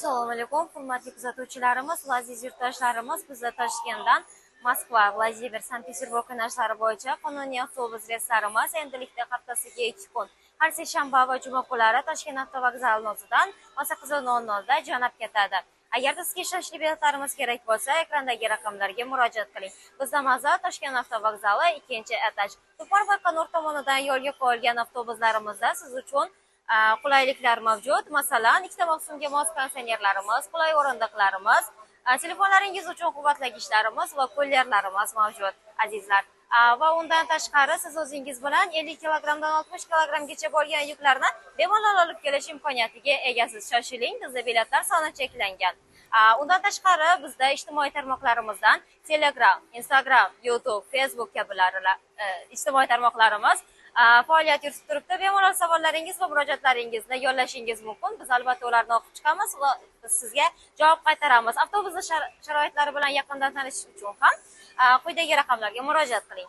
Assalomu alaykum, hurmatli kuzatuvchilarimiz va aziz yurtdoshlarimiz. Bizda Toshkentdan Moskva, Vladimir, Sankt-Peterburg yo'nalishlari bo'yicha qonuniy avtobus reyslarimiz endilikda haftasiga 2 kun har seshanba va juma kunlari Toshkent avtovokzali nozidan 18:00 da jo'nab ketadi. Agarda sizga ishonchli biletlarimiz kerak bo'lsa, ekrandagi raqamlarga murojaat qiling. Bizda maza Toshkent avtovokzali 2-etaj. To'por va Qanur tomonidan yo'lga qo'yilgan avtobuslarimizda siz uchun qulayliklar mavjud. Masalan, ikkita mavsumga mos konditsionerlarimiz, qulay o'rindiqlarimiz, telefonlaringiz uchun quvvatlagichlarimiz va kullerlarimiz mavjud, azizlar. Va undan tashqari siz o'zingiz bilan 50 kilogramdan 60 kilogramgacha bo'lgan yuklarni bemalol olib kelish imkoniyatiga egasiz. Shoshiling, bizda biletlar soni cheklangan. Undan tashqari bizda ijtimoiy tarmoqlarimizdan Telegram, Instagram, YouTube, Facebook kabilar ijtimoiy tarmoqlarimiz faoliyat yuritib turibdi. Bemalol savollaringiz va murojaatlaringizni yo'llashingiz mumkin. Biz albatta ularni o'qib chiqamiz va sizga javob qaytaramiz. Avtobusning sharoitlari bilan yaqindan tanishish uchun ham quyidagi raqamlarga murojaat qiling.